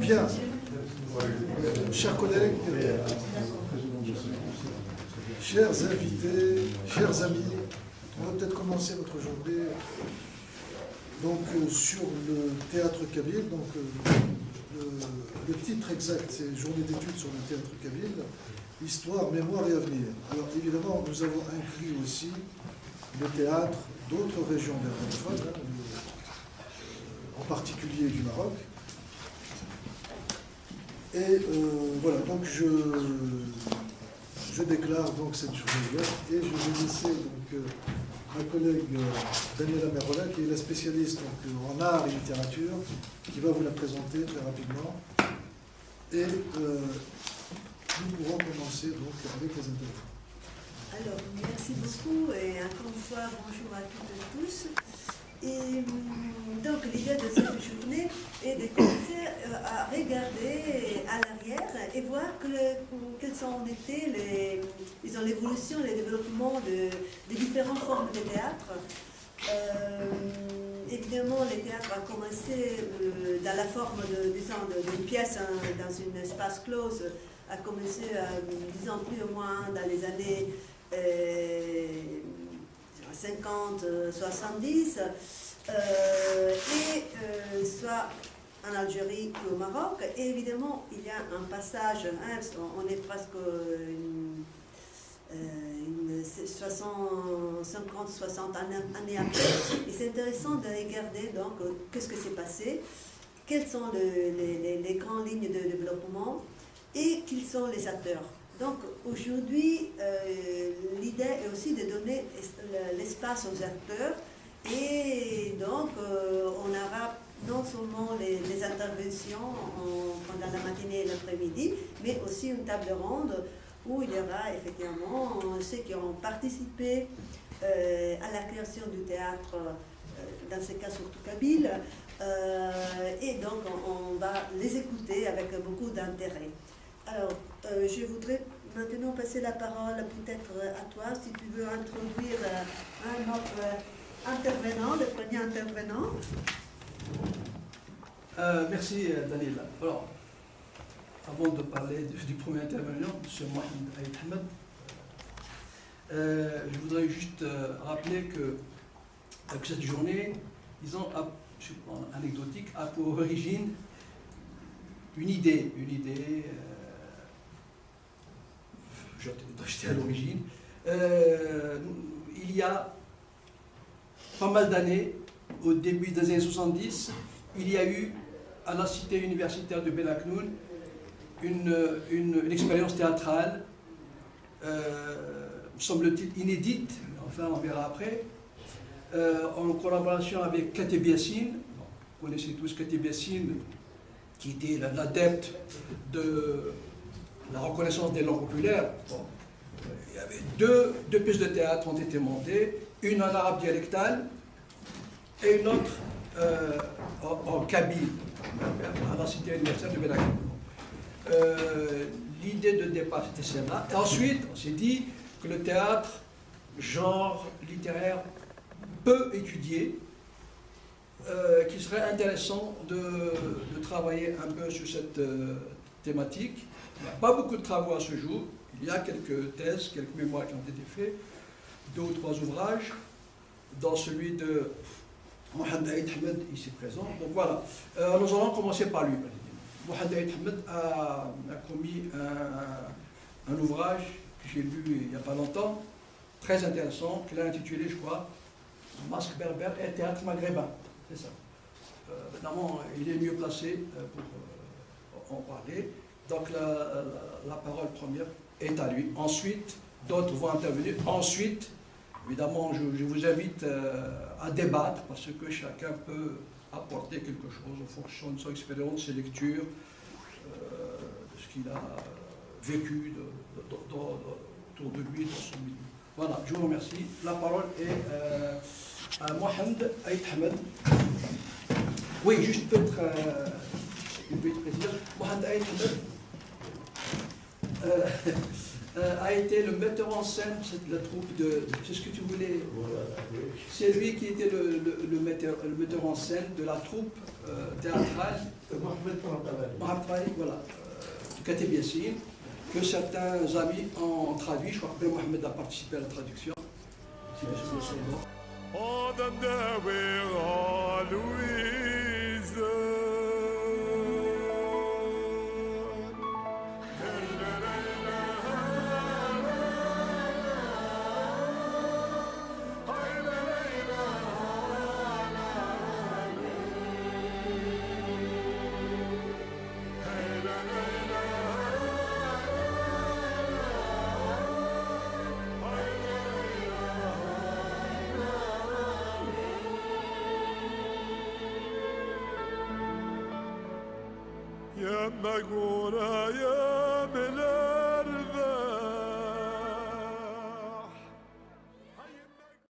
Bien, chers collègues, chers invités, chers amis, on va peut-être commencer notre journée donc, sur le théâtre kabyle. Donc, le titre exact, c'est Journée d'études sur le théâtre kabyle, histoire, mémoire et avenir. Alors évidemment, nous avons inclus aussi le théâtre d'autres régions néerlandophones, en particulier du Maroc. Et voilà, donc je déclare donc cette journée ouverte et je vais laisser donc, ma collègue Daniela Merola, qui est la spécialiste donc, en art et littérature, qui va vous la présenter très rapidement. Et nous pourrons commencer donc avec les intervenants. Alors, merci beaucoup et encore une fois, bonjour à toutes et tous. Et donc, l'idée de cette journée est de commencer à regarder à l'arrière et voir quelles ont été l'évolution, le développement des différentes formes de théâtre. Évidemment, le théâtre a commencé dans la forme d'une pièce dans un espace clos, a commencé, disons, plus ou moins dans les années 50, 70, soit en Algérie qu'au Maroc. Et évidemment, il y a un passage, on est presque 50, 60 années après. Et c'est intéressant de regarder donc qu'est-ce que s'est passé, quelles sont les grandes lignes de développement et qui sont les acteurs. Donc aujourd'hui, l'idée est aussi de donner l'espace aux acteurs et donc on aura non seulement les interventions pendant la matinée et l'après-midi, mais aussi une table ronde où il y aura effectivement ceux qui ont participé à la création du théâtre, dans ce cas surtout kabyle, et donc on va les écouter avec beaucoup d'intérêt. Alors, je voudrais maintenant passer la parole peut-être à toi, si tu veux introduire un autre intervenant, le premier intervenant. Merci Daniela. Alors, avant de parler du premier intervenant, M. Mohamed Aït Ahmed, je voudrais juste rappeler que cette journée, disons, anecdotique, a pour origine une idée j'étais à l'origine. Il y a pas mal d'années, au début des années 70, il y a eu à la cité universitaire de Belaknoun une expérience théâtrale, semble-t-il inédite, enfin on verra après, en collaboration avec Kateb Yassine. Vous connaissez tous Kateb Yassine, qui était l'adepte de la reconnaissance des langues populaires. Bon, il y avait deux pièces de théâtre ont été montées, une en arabe dialectal et une autre en kabyle, à la cité universitaire de Belaknoun. L'idée de départ, c'était celle-là. Et ensuite, on s'est dit que le théâtre, genre littéraire, peu étudié, qu'il serait intéressant de travailler un peu sur cette thématique. Il n'y a pas beaucoup de travaux à ce jour. Il y a quelques thèses, quelques mémoires qui ont été faits, 2 ou 3 ouvrages, dans celui de Mohamed Aït Ahmed, ici présent. Donc voilà, nous allons commencer par lui. Mohamed Aït Ahmed a commis un ouvrage que j'ai lu il n'y a pas longtemps, très intéressant, qu'il a intitulé, je crois, Masque berbère et théâtre maghrébin. C'est ça. Évidemment, il est mieux placé pour en parler. Donc la parole première est à lui. Ensuite, d'autres vont intervenir. Ensuite, évidemment, je vous invite à débattre parce que chacun peut apporter quelque chose en fonction de son expérience, de ses lectures, de ce qu'il a vécu autour de lui, dans son milieu. Voilà, je vous remercie. La parole est à Mohamed Aït Ahmed. Oui, juste peut-être une petite précision. Mohamed Aït Ahmed a été le metteur en scène de la troupe de... C'est ce que tu voulais... C'est lui qui était le metteur en scène de la troupe théâtrale Mohamed, voilà, du Katib Yassine, que certains amis ont traduit. Je crois que Ben Mohamed a participé à la traduction. Si je me souviens son nom. يا مقورة يا